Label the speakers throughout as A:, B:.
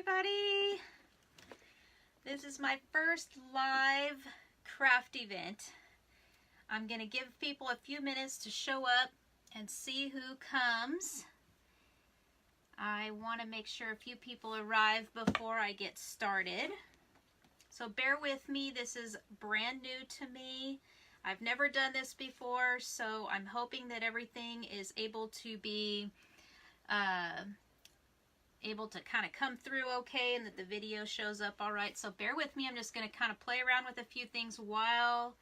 A: everybody. This is my first live craft event. I'm going to give people a few minutes to show up and see who comes. I want to make sure a few people arrive before I get started. So bear with me, this is brand new to me. I've never done this before, so I'm hoping that everything is able to be able to kind of come through okay and that the video shows up all right. So bear with me, I'm just going to kind of play around with a few things while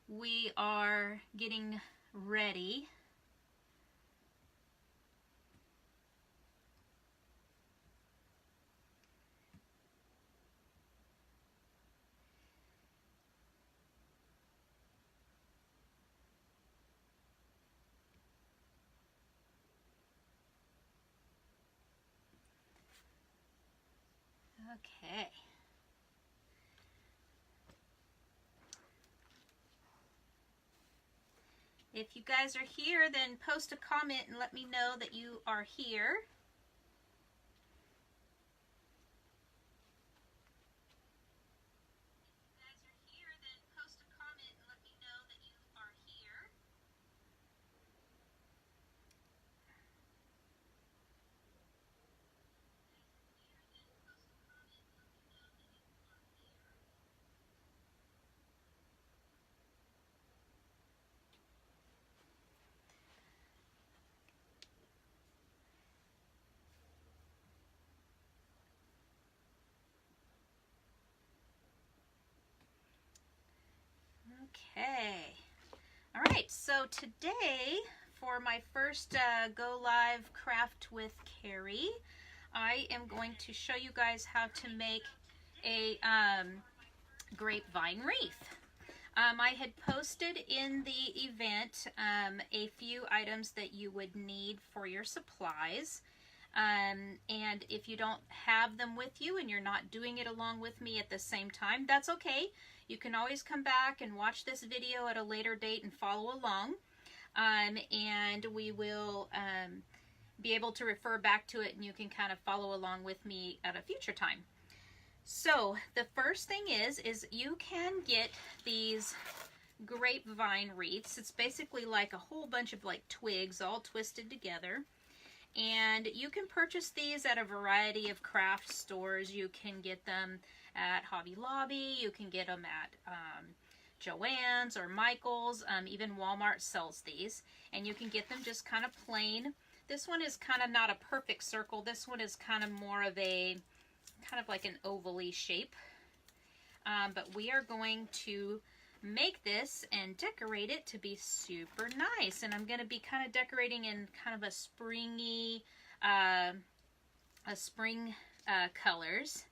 A: we are getting ready. Okay. If you guys are here, then post a comment and let me know that you are here. Okay. All right, so today for my first go live craft with Cari, I am going to show you guys how to make a grapevine wreath. I had posted in the event a few items that you would need for your supplies. And if you don't have them with you and you're not doing it along with me at the same time, that's okay. You can always come back and watch this video at a later date and follow along. And we will be able to refer back to it and you can kind of follow along with me at a future time. So the first thing is you can get these grapevine wreaths. It's basically like a whole bunch of like twigs all twisted together. And you can purchase these at a variety of craft stores. You can get them at Hobby Lobby, you can get them at Joann's or Michael's, even Walmart sells these. And you can get them just kind of plain. This one is kind of not a perfect circle. This one is kind of more of a, kind of like an oval-y shape. But we are going to make this and decorate it to be super nice. And I'm going to be kind of decorating in kind of a springy, spring colors.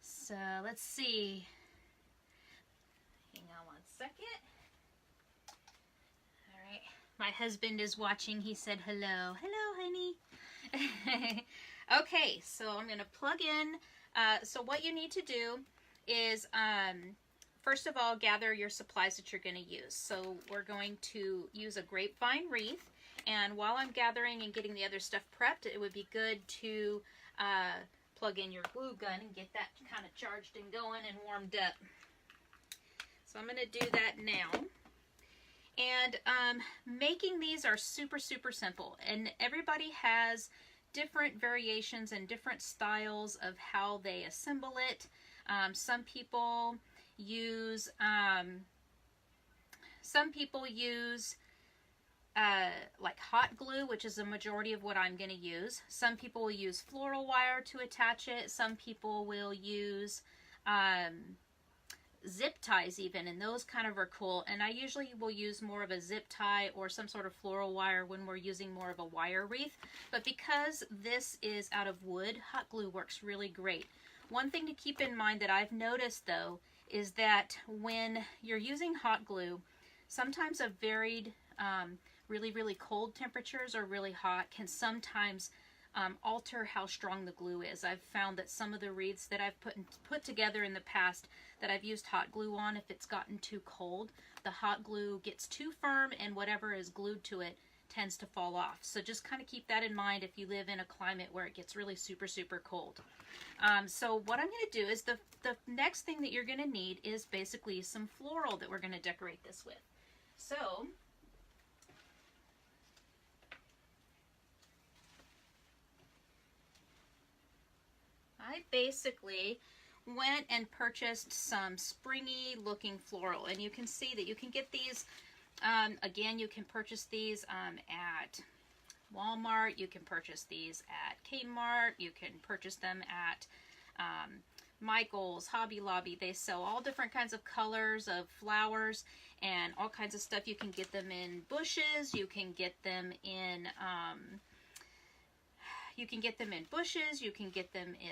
A: So let's see. Hang on one second. All right. My husband is watching. He said hello. Hello, honey. Okay, so I'm going to plug in. So what you need to do is, first of all, gather your supplies that you're going to use. So we're going to use a grapevine wreath. And while I'm gathering and getting the other stuff prepped, it would be good to plug in your glue gun and get that kind of charged and going and warmed up. So I'm going to do that now. And making these are super, super simple. And everybody has different variations and different styles of how they assemble it. Some people use like hot glue, which is a majority of what I'm going to use. Some people will use floral wire to attach it. Some people will use zip ties even, and those kind of are cool. And I usually will use more of a zip tie or some sort of floral wire when we're using more of a wire wreath. But because this is out of wood, hot glue works really great. One thing to keep in mind that I've noticed though is that when you're using hot glue, sometimes a varied really, really cold temperatures or really hot can sometimes alter how strong the glue is. I've found that some of the wreaths that I've put together in the past that I've used hot glue on, if it's gotten too cold, the hot glue gets too firm and whatever is glued to it tends to fall off. So just kind of keep that in mind if you live in a climate where it gets really super, super cold. So what I'm going to do is the next thing that you're going to need is basically some floral that we're going to decorate this with. So I basically went and purchased some springy looking floral, and you can see that you can get these, again, you can purchase these at Walmart, you can purchase these at Kmart, you can purchase them at Michael's, Hobby Lobby. They sell all different kinds of colors of flowers and all kinds of stuff. You can get them in bushes, you can get them in you can get them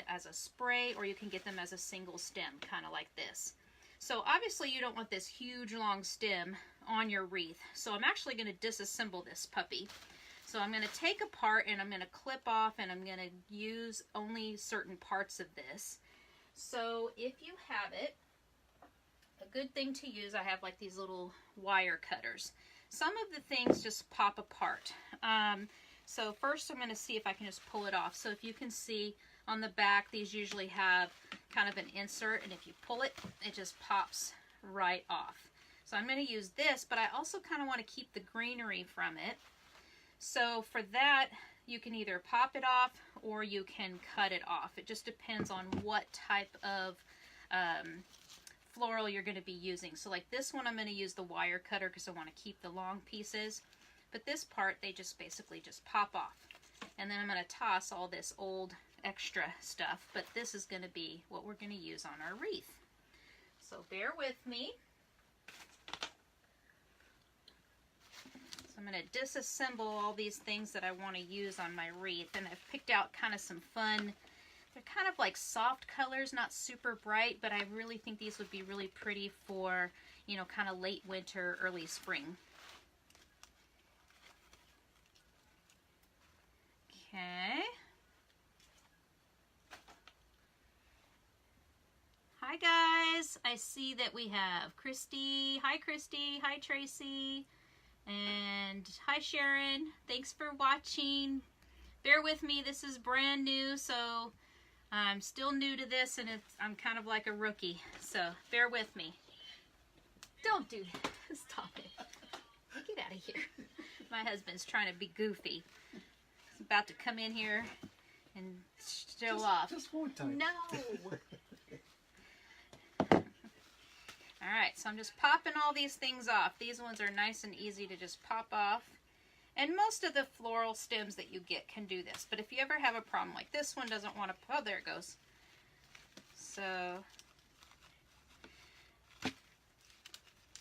A: as a spray, or you can get them as a single stem, kind of like this. So obviously you don't want this huge long stem on your wreath. So I'm actually going to disassemble this puppy. So I'm going to take apart and I'm going to clip off, and I'm going to use only certain parts of this. So if you have it, a good thing to use, I have like these little wire cutters. Some of the things just pop apart. So first I'm going to see if I can just pull it off. So if you can see on the back, these usually have kind of an insert, and if you pull it, it just pops right off. So I'm going to use this, but I also kind of want to keep the greenery from it. So for that, you can either pop it off or you can cut it off. It just depends on what type of floral you're going to be using. So like this one, I'm going to use the wire cutter because I want to keep the long pieces. But this part, they just basically just pop off. And then I'm going to toss all this old extra stuff. But this is going to be what we're going to use on our wreath. So bear with me. I'm going to disassemble all these things that I want to use on my wreath, and I've picked out kind of some fun, they're kind of like soft colors, not super bright, but I really think these would be really pretty for, you know, kind of late winter, early spring. Okay. Hi guys, I see that we have Christy. Hi Christy, hi Tracy. And hi Sharon, thanks for watching. Bear with me, this is brand new, so I'm still new to this, and I'm kind of like a rookie, so bear with me. Don't do that, stop it. Get out of here. My husband's trying to be goofy. He's about to come in here and show off.
B: Just one time.
A: No. Alright, so I'm just popping all these things off. These ones are nice and easy to just pop off. And most of the floral stems that you get can do this. But if you ever have a problem, like this one doesn't want to, oh, there it goes. So,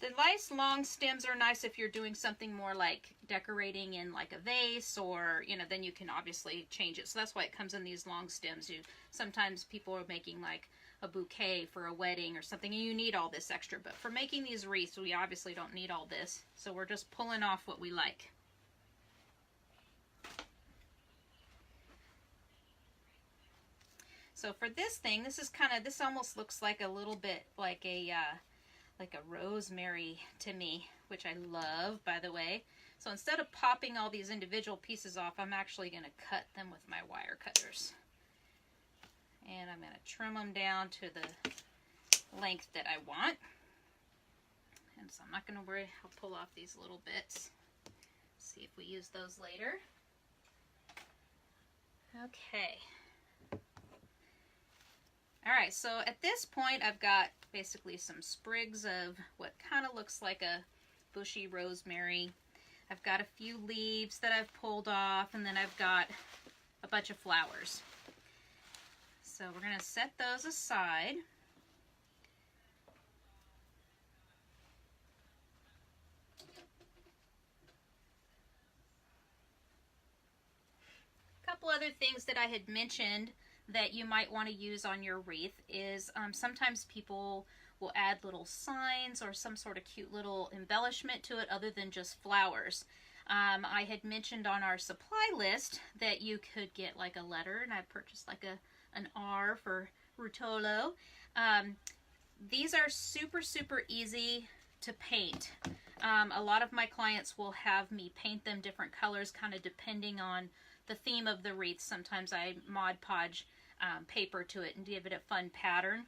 A: the nice long stems are nice if you're doing something more like decorating in like a vase, or, you know, then you can obviously change it. So that's why it comes in these long stems. Sometimes people are making like a bouquet for a wedding or something, and you need all this extra. But for making these wreaths, we obviously don't need all this. So we're just pulling off what we like. So for this thing, this is kind of, this almost looks like a little bit like a rosemary to me, which I love, by the way. So instead of popping all these individual pieces off, I'm actually going to cut them with my wire cutters. And I'm going to trim them down to the length that I want. And so I'm not going to worry, I'll pull off these little bits. See if we use those later. Okay. Alright, so at this point I've got basically some sprigs of what kind of looks like a bushy rosemary. I've got a few leaves that I've pulled off, and then I've got a bunch of flowers. So we're going to set those aside. A couple other things that I had mentioned that you might want to use on your wreath is sometimes people will add little signs or some sort of cute little embellishment to it other than just flowers. I had mentioned on our supply list that you could get like a letter, and I purchased like an R for Rutolo. These are super, super easy to paint. A lot of my clients will have me paint them different colors, kind of depending on the theme of the wreath. Sometimes I Mod Podge paper to it and give it a fun pattern.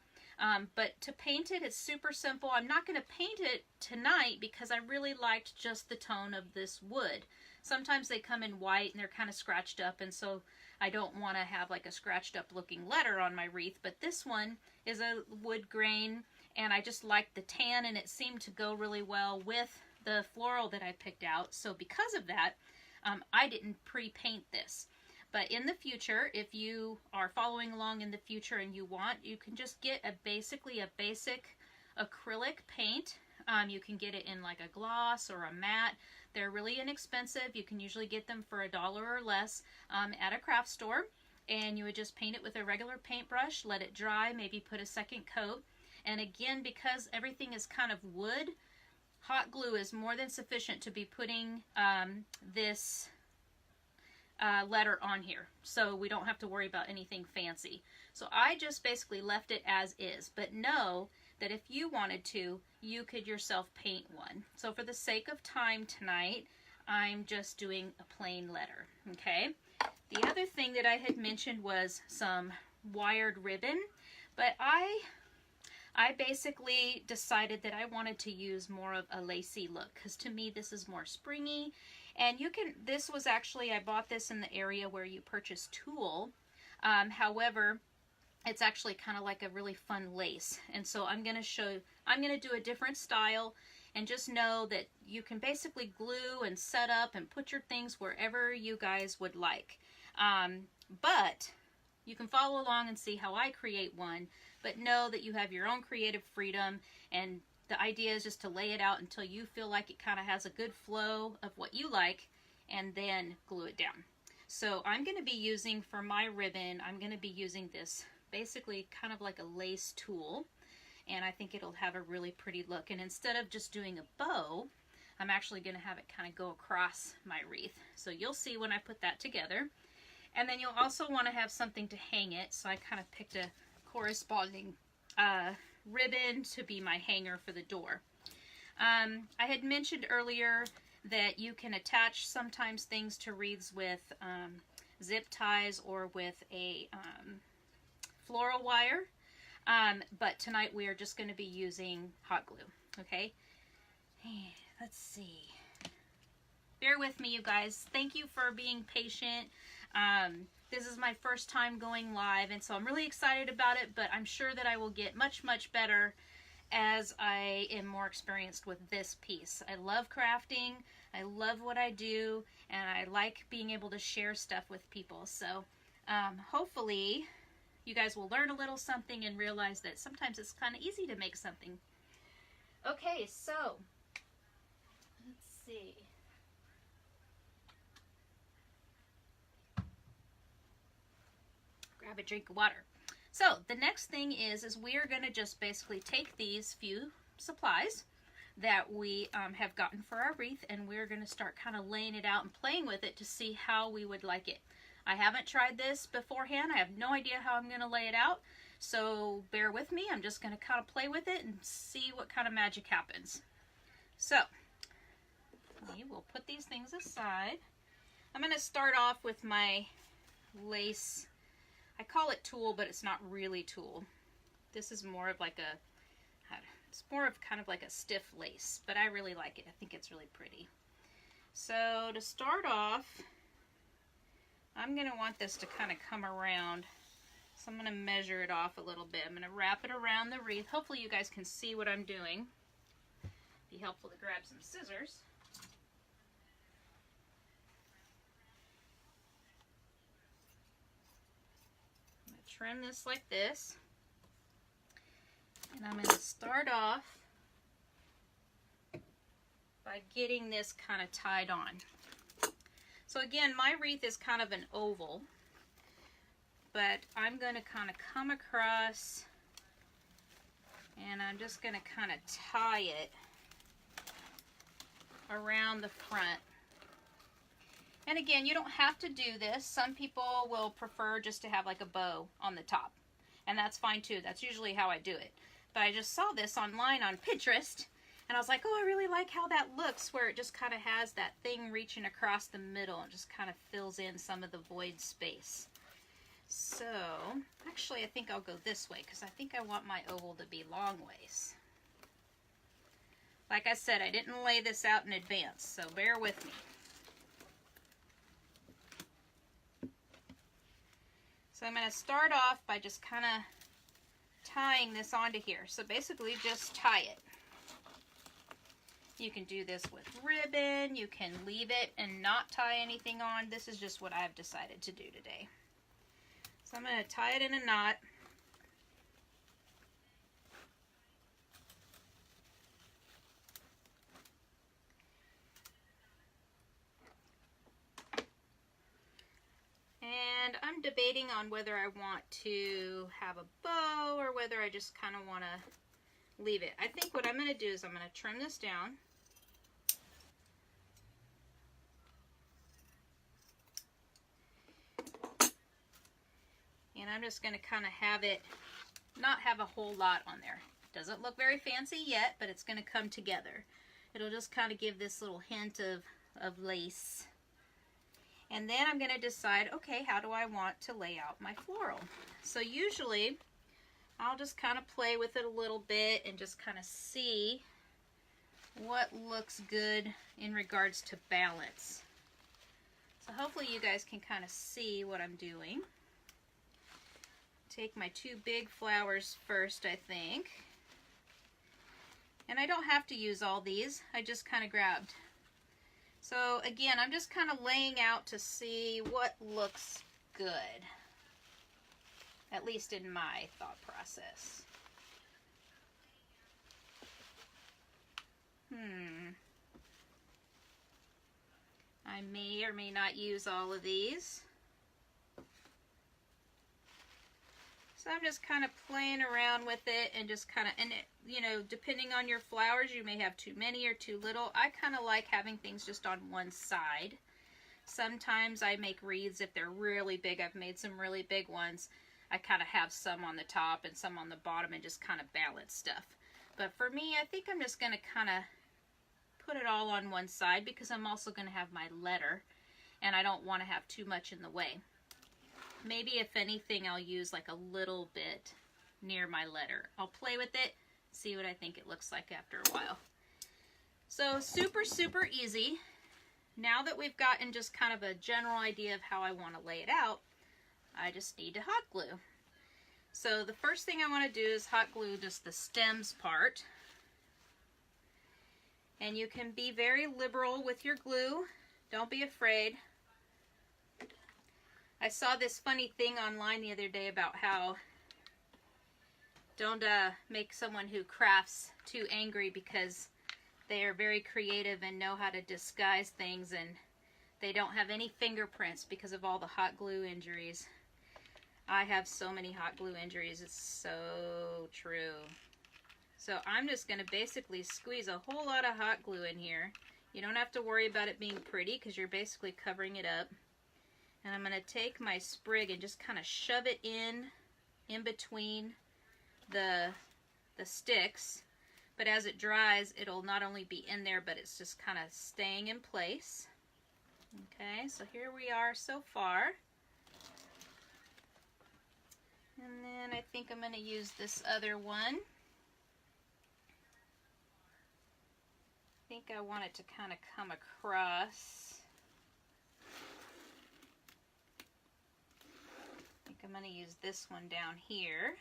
A: But to paint it, it's super simple. I'm not going to paint it tonight because I really liked just the tone of this wood. Sometimes they come in white and they're kind of scratched up, and so I don't want to have like a scratched up looking letter on my wreath. But this one is a wood grain, and I just liked the tan, and it seemed to go really well with the floral that I picked out. So because of that, I didn't pre-paint this. But in the future, if you are following along in the future and you want, you can just get basically a basic acrylic paint. You can get it in like a gloss or a matte. They're really inexpensive. You can usually get them for $1 or less at a craft store. And you would just paint it with a regular paintbrush, let it dry, maybe put a second coat. And again, because everything is kind of wood, hot glue is more than sufficient to be putting this letter on here, so we don't have to worry about anything fancy. So I just basically left it as is, but know that if you wanted to, you could yourself paint one. So for the sake of time tonight, I'm just doing a plain letter, okay? The other thing that I had mentioned was some wired ribbon, but I basically decided that I wanted to use more of a lacy look, because to me this is more springy. And you can, this was actually, I bought this in the area where you purchase tulle. However, it's actually kind of like a really fun lace. And so I'm going to do a different style, and just know that you can basically glue and set up and put your things wherever you guys would like. But you can follow along and see how I create one, but know that you have your own creative freedom, and the idea is just to lay it out until you feel like it kind of has a good flow of what you like, and then glue it down. So I'm going to be using, for my ribbon, I'm going to be using this basically kind of like a lace tulle, and I think it'll have a really pretty look. And instead of just doing a bow, I'm actually going to have it kind of go across my wreath. So you'll see when I put that together. And then you'll also want to have something to hang it, so I kind of picked a corresponding ribbon to be my hanger for the door. I had mentioned earlier that you can attach sometimes things to wreaths with zip ties or with a floral wire, but tonight we are just going to be using hot glue. Okay, let's see. Bear with me, you guys. Thank you for being patient. This is my first time going live, and so I'm really excited about it, but I'm sure that I will get much, much better as I am more experienced with this piece. I love crafting, I love what I do, and I like being able to share stuff with people. So hopefully you guys will learn a little something and realize that sometimes it's kind of easy to make something. Okay, so let's see. Grab a drink of water. So the next thing is we are going to just basically take these few supplies that we have gotten for our wreath, and we're going to start kind of laying it out and playing with it to see how we would like it. I haven't tried this beforehand. I have no idea how I'm going to lay it out, so bear with me. I'm just going to kind of play with it and see what kind of magic happens. So we will put these things aside. I'm going to start off with my lace. I call it tulle, but it's not really tulle. This is more of like it's more of kind of like a stiff lace, but I really like it. I think it's really pretty. So to start off, I'm going to want this to kind of come around. So I'm going to measure it off a little bit. I'm going to wrap it around the wreath. Hopefully you guys can see what I'm doing. Be helpful to grab some scissors. Trim this like this, and I'm going to start off by getting this kind of tied on. So again, my wreath is kind of an oval, but I'm going to kind of come across, and I'm just going to kind of tie it around the front. And again, you don't have to do this. Some people will prefer just to have like a bow on the top, and that's fine too. That's usually how I do it. But I just saw this online on Pinterest, And I was like, oh, I really like how that looks, where it just kind of has that thing reaching across the middle and just kind of fills in some of the void space. So, actually, I think I'll go this way because I think I want my oval to be long ways. Like I said, I didn't lay this out in advance, so bear with me. So I'm going to start off by just kind of tying this onto here. So basically just tie it. You can do this with ribbon, you can leave it and not tie anything on. This is just what I've decided to do today. So I'm going to tie it in a knot. And I'm debating on whether I want to have a bow or whether I just kind of want to leave it. I think what I'm going to do is I'm going to trim this down. And I'm just going to kind of have it, not have a whole lot on there. Doesn't look very fancy yet, but it's going to come together. It'll just kind of give this little hint of lace. And then I'm going to decide, okay, how do I want to lay out my floral? So usually, I'll just kind of play with it a little bit and just kind of see what looks good in regards to balance. So hopefully you guys can kind of see what I'm doing. Take my two big flowers first, I think. And I don't have to use all these. I just kind of grabbed. So again, I'm just kind of laying out to see what looks good. At least in my thought process. I may or may not use all of these. So I'm just kind of playing around with it and just kind of, and it, you know, depending on your flowers, you may have too many or too little. I kind of like having things just on one side. Sometimes I make wreaths if they're really big. I've made some really big ones. I kind of have some on the top and some on the bottom and just kind of balance stuff. But for me, I think I'm just going to kind of put it all on one side because I'm also going to have my letter and I don't want to have too much in the way. Maybe if anything, I'll use like a little bit near my letter. I'll play with it, see what I think it looks like after a while. So super, super easy. Now that we've gotten just kind of a general idea of how I want to lay it out, I just need to hot glue. So the first thing I want to do is hot glue just the stems part. And you can be very liberal with your glue. Don't be afraid. I saw this funny thing online the other day about how don't make someone who crafts too angry because they are very creative and know how to disguise things and they don't have any fingerprints because of all the hot glue injuries. I have so many hot glue injuries. It's so true. So I'm just going to basically squeeze a whole lot of hot glue in here. You don't have to worry about it being pretty because you're basically covering it up. And I'm going to take my sprig and just kind of shove it in between the sticks. But as it dries, it'll not only be in there, but it's just kind of staying in place. Okay, so here we are so far. And then I think I'm going to use this other one. I think I want it to kind of come across. I'm going to use this one down here.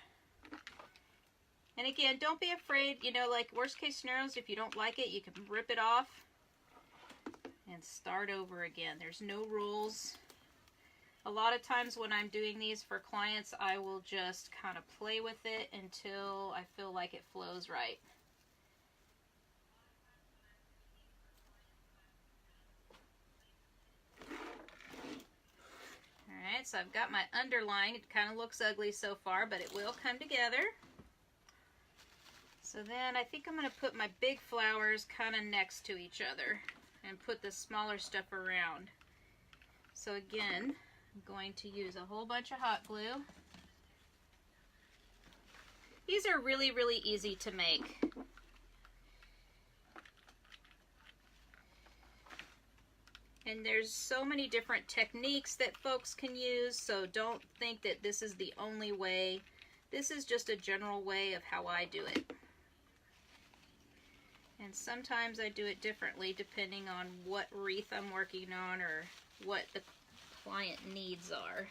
A: And again, don't be afraid, you know, like worst case scenarios, if you don't like it, you can rip it off and start over again. There's no rules. A lot of times when I'm doing these for clients, I will just kind of play with it until I feel like it flows right. Alright, so I've got my underline. It kind of looks ugly so far, but it will come together. So then I think I'm going to put my big flowers kind of next to each other and put the smaller stuff around. So again, I'm going to use a whole bunch of hot glue. These are really, really easy to make. And there's so many different techniques that folks can use, so don't think that this is the only way. This is just a general way of how I do it. And sometimes I do it differently depending on what wreath I'm working on or what the client needs are.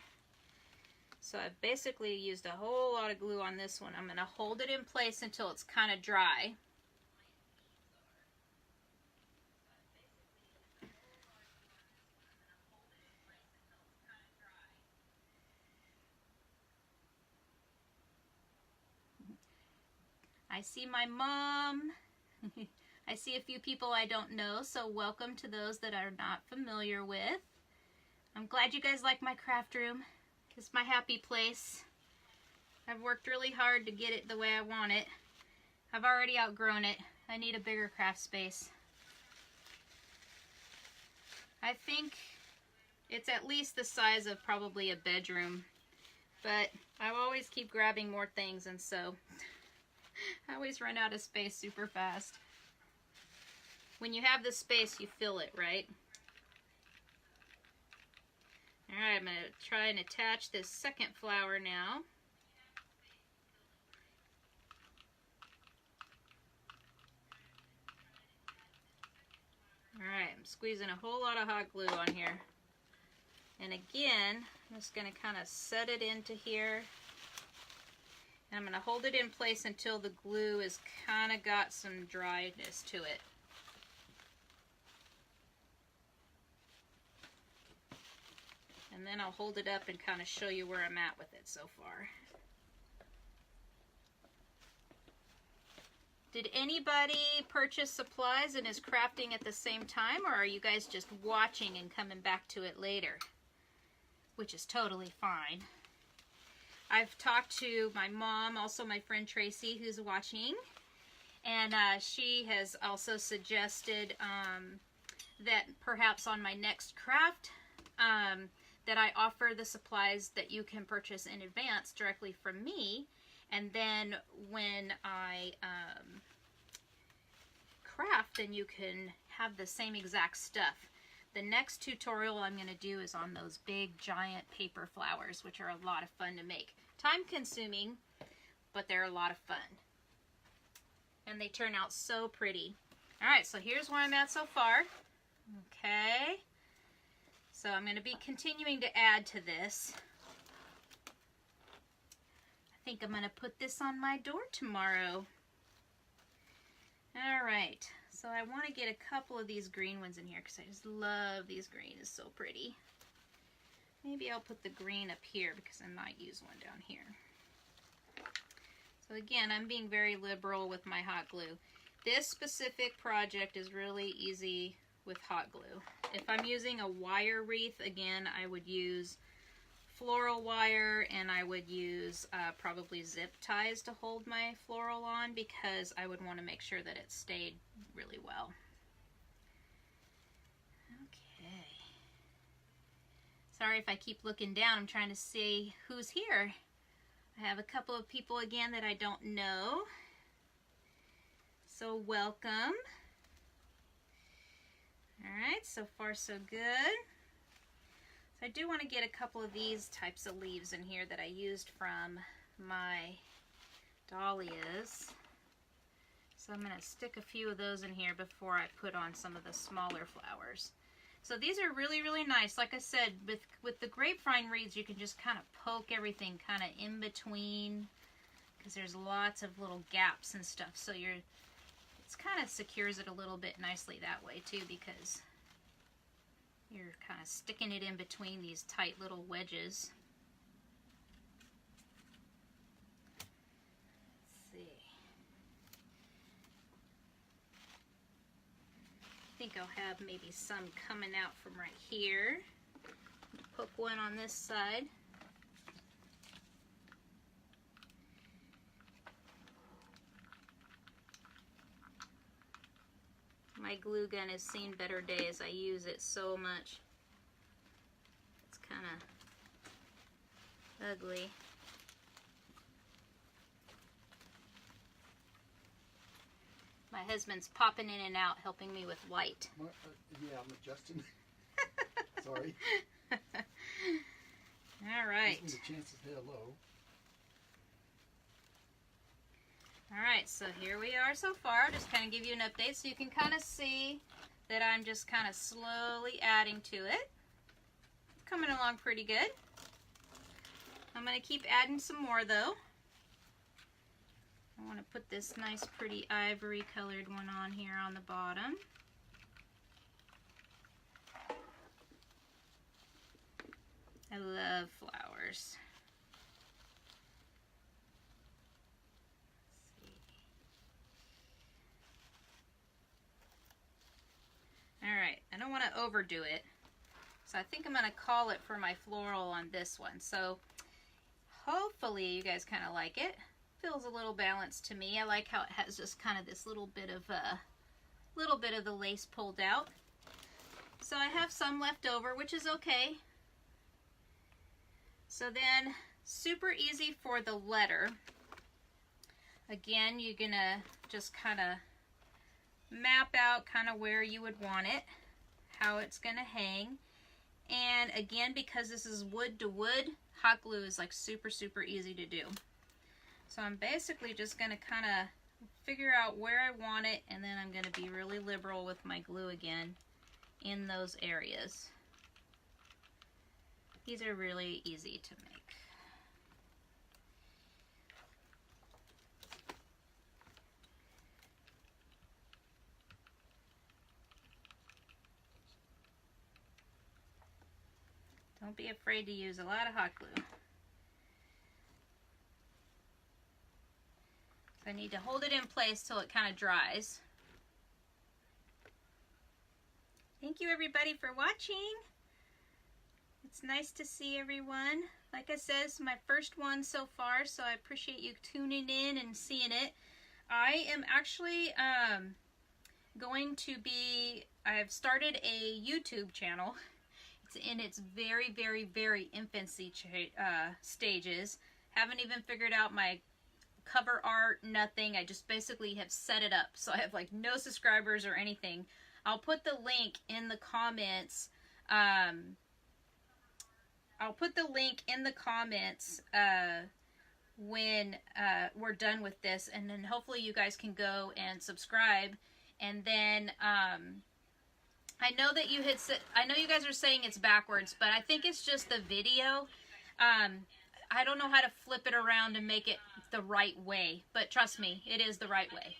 A: So I've basically used a whole lot of glue on this one. I'm going to hold it in place until it's kind of dry. I see my mom. I see a few people I don't know, so welcome to those that are not familiar with. I'm glad you guys like my craft room. It's my happy place. I've worked really hard to get it the way I want it. I've already outgrown it. I need a bigger craft space. I think it's at least the size of probably a bedroom, but I always keep grabbing more things, and so I always run out of space super fast. When you have the space, you fill it, right? Alright, I'm going to try and attach this second flower now. Alright, I'm squeezing a whole lot of hot glue on here. And again, I'm just going to kind of set it into here. And I'm going to hold it in place until the glue has kind of got some dryness to it. And then I'll hold it up and kind of show you where I'm at with it so far. Did anybody purchase supplies and is crafting at the same time, or are you guys just watching and coming back to it later? Which is totally fine. I've talked to my mom, also my friend Tracy, who's watching, and she has also suggested that perhaps on my next craft that I offer the supplies that you can purchase in advance directly from me, and then when I craft, then you can have the same exact stuff. The next tutorial I'm going to do is on those big giant paper flowers, which are a lot of fun to make. Time consuming, but they're a lot of fun. And they turn out so pretty. Alright, so here's where I'm at so far. Okay. So I'm going to be continuing to add to this. I think I'm going to put this on my door tomorrow. Alright, so I want to get a couple of these green ones in here because I just love these green. It's so pretty. Maybe I'll put the green up here because I might use one down here. So again, I'm being very liberal with my hot glue. This specific project is really easy with hot glue. If I'm using a wire wreath, again, I would use floral wire, and I would use probably zip ties to hold my floral on because I would want to make sure that it stayed really well. Okay. Sorry if I keep looking down. I'm trying to see who's here. I have a couple of people again that I don't know. So welcome. Alright, so far so good. So I do want to get a couple of these types of leaves in here that I used from my dahlias. So I'm going to stick a few of those in here before I put on some of the smaller flowers. So these are really, really nice. Like I said, with the grapevine wreaths, you can just kind of poke everything kind of in between because there's lots of little gaps and stuff. So it's kind of secures it a little bit nicely that way too, because you're kind of sticking it in between these tight little wedges. Let's see. I think I'll have maybe some coming out from right here. Poke one on this side. My glue gun has seen better days. I use it so much. It's kind of ugly. My husband's popping in and out helping me with light.
B: Yeah, I'm adjusting. Sorry.
A: All right.
B: Gives me the chance to say hello.
A: All right, so here we are so far. Just kind of give you an update so you can kind of see that I'm just kind of slowly adding to it. Coming along pretty good. I'm going to keep adding some more though. I want to put this nice pretty ivory colored one on here on the bottom. I love flowers. Alright, I don't want to overdo it. So I think I'm going to call it for my floral on this one. So hopefully you guys kind of like it. Feels a little balanced to me. I like how it has just kind of this little bit of the lace pulled out. So I have some left over, which is okay. So then, super easy for the letter. Again, you're gonna just kind of map out kind of where you would want it, how it's gonna hang. And again, because this is wood to wood, hot glue is like super easy to do. So I'm basically just gonna kind of figure out where I want it, and then I'm gonna be really liberal with my glue again in those areas. These are really easy to make. Don't be afraid to use a lot of hot glue. So I need to hold it in place till it kind of dries. Thank you everybody for watching. It's nice to see everyone. Like I said, it's my first one so far, so I appreciate you tuning in and seeing it. I am actually I've started a YouTube channel. It's in its very infancy stages. Haven't even figured out my cover art, nothing. I just basically have set it up. So I have like no subscribers or anything. I'll put the link in the comments. I'll put the link in the comments when we're done with this, and then hopefully you guys can go and subscribe. And then I know that you had said, I know you guys are saying it's backwards, but I think it's just the video. I don't know how to flip it around and make it the right way, but trust me, it is the right way.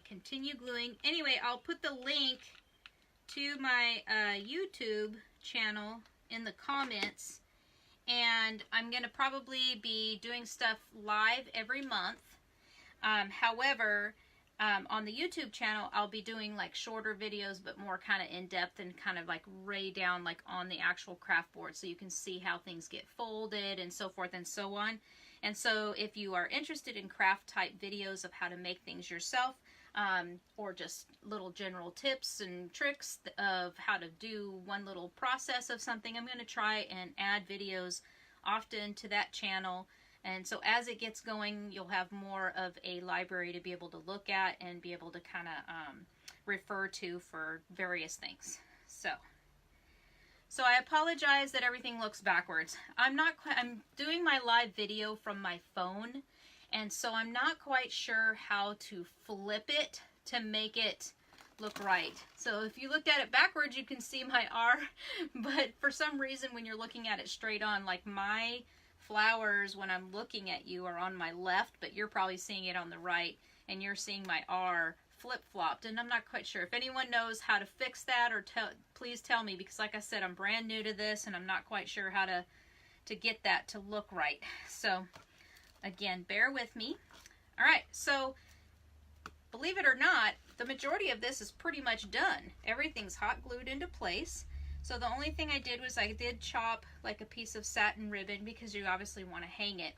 A: Continue gluing. Anyway, I'll put the link to my YouTube channel in the comments, and I'm going to probably be doing stuff live every month. However, on the YouTube channel, I'll be doing like shorter videos, but more kind of in-depth and kind of like way down like on the actual craft board, so you can see how things get folded and so forth and so on. And so if you are interested in craft type videos of how to make things yourself, or just little general tips and tricks of how to do one little process of something, I'm going to try and add videos often to that channel. And so as it gets going, you'll have more of a library to be able to look at and be able to kind of refer to for various things. So I apologize that everything looks backwards. I'm doing my live video from my phone, and so I'm not quite sure how to flip it to make it look right. So if you looked at it backwards, you can see my R, but for some reason when you're looking at it straight on, like my flowers when I'm looking at you are on my left, but you're probably seeing it on the right, and you're seeing my R flip-flopped, and I'm not quite sure. If anyone knows how to fix that, or please tell me, because like I said, I'm brand new to this and I'm not quite sure how to get that to look right. So again, bear with me. All right, so believe it or not, the majority of this is pretty much done. Everything's hot glued into place. So the only thing I did was I did chop like a piece of satin ribbon, because you obviously want to hang it.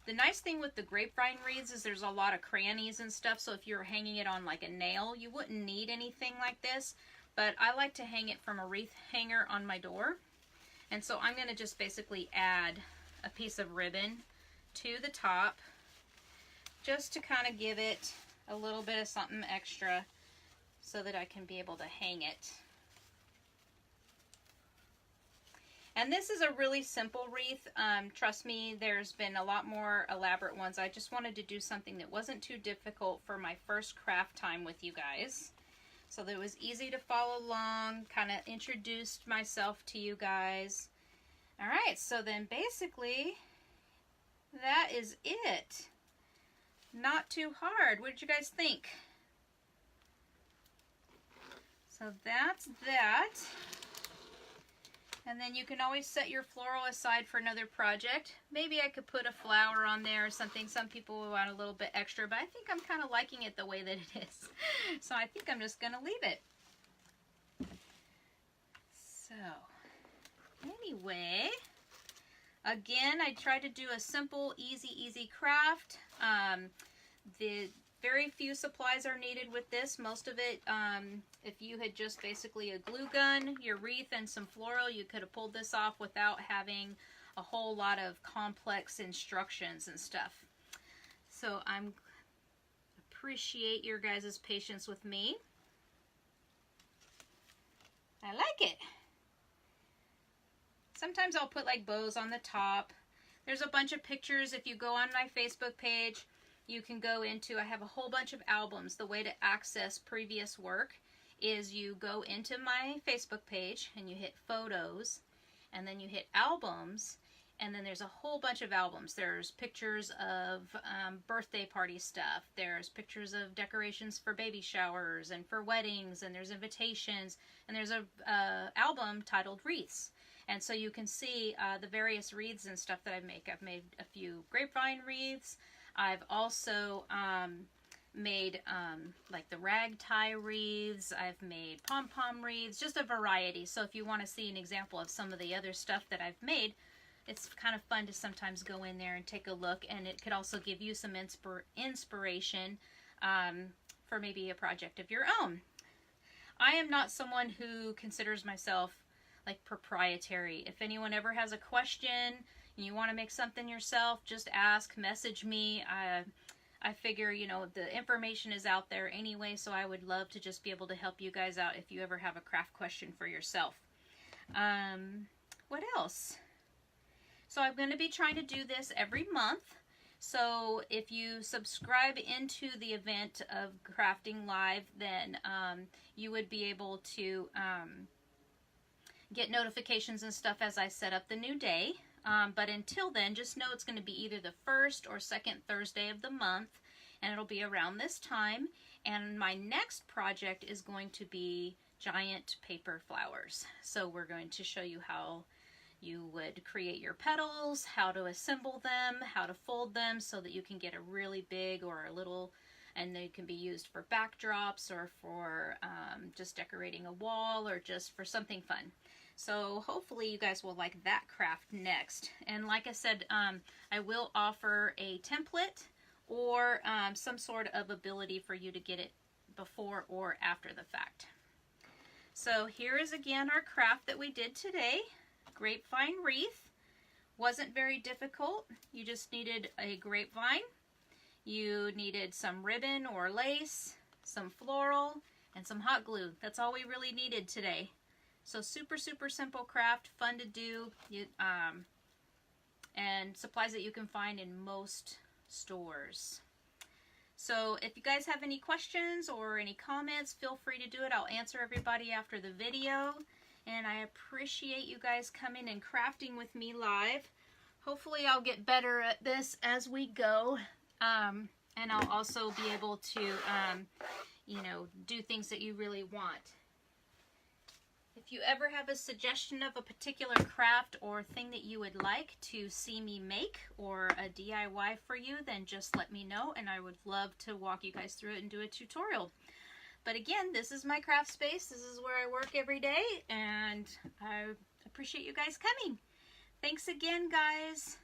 A: The nice thing with the grapevine wreaths is there's a lot of crannies and stuff, so if you're hanging it on like a nail, you wouldn't need anything like this. But I like to hang it from a wreath hanger on my door. And so I'm going to just basically add a piece of ribbon to the top just to kind of give it a little bit of something extra so that I can be able to hang it. And this is a really simple wreath. Trust me, there's been a lot more elaborate ones. I just wanted to do something that wasn't too difficult for my first craft time with you guys, so that it was easy to follow along, kind of introduced myself to you guys. All right, so then basically that is it. Not too hard. What did you guys think? So that's that. And then you can always set your floral aside for another project. Maybe I could put a flower on there or something. Some people will want a little bit extra, but I think I'm kind of liking it the way that it is. So I think I'm just going to leave it. So, anyway, again, I tried to do a simple, easy craft. The very few supplies are needed with this. Most of it, if you had just basically a glue gun, your wreath, and some floral, you could have pulled this off without having a whole lot of complex instructions and stuff. So I appreciate your guys' patience with me. I like it. Sometimes I'll put like bows on the top. There's a bunch of pictures. If you go on my Facebook page, you can go into, I have a whole bunch of albums. The way to access previous work is you go into my Facebook page and you hit photos, and then you hit albums, and then there's a whole bunch of albums. There's pictures of birthday party stuff. There's pictures of decorations for baby showers and for weddings, and there's invitations, and there's a album titled Wreaths. And so you can see the various wreaths and stuff that I make. I've made a few grapevine wreaths. I've also made like the rag tie wreaths. I've made pom-pom wreaths, just a variety. So if you want to see an example of some of the other stuff that I've made, it's kind of fun to sometimes go in there and take a look, and it could also give you some inspiration for maybe a project of your own. I am not someone who considers myself like proprietary. If anyone ever has a question and you want to make something yourself, just ask, message me. I figure, you know, the information is out there anyway, so I would love to just be able to help you guys out if you ever have a craft question for yourself. What else? So I'm going to be trying to do this every month. So if you subscribe into the event of Crafting Live, then you would be able to get notifications and stuff as I set up the new day. But until then, just know it's going to be either the first or second Thursday of the month, and it'll be around this time. And my next project is going to be giant paper flowers. So we're going to show you how you would create your petals, how to assemble them, how to fold them so that you can get a really big or a little, and they can be used for backdrops or for just decorating a wall or just for something fun. So hopefully you guys will like that craft next. And like I said, I will offer a template or some sort of ability for you to get it before or after the fact. So here is again our craft that we did today. Grapevine wreath. Wasn't very difficult. You just needed a grapevine. You needed some ribbon or lace, some floral, and some hot glue. That's all we really needed today. So super simple craft, fun to do, and supplies that you can find in most stores. So if you guys have any questions or any comments, feel free to do it. I'll answer everybody after the video. And I appreciate you guys coming and crafting with me live. Hopefully I'll get better at this as we go. And I'll also be able to, you know, do things that you really want. If you ever have a suggestion of a particular craft or thing that you would like to see me make or a DIY for you, then just let me know and I would love to walk you guys through it and do a tutorial. But again, this is my craft space. This is where I work every day, and I appreciate you guys coming. Thanks again, guys.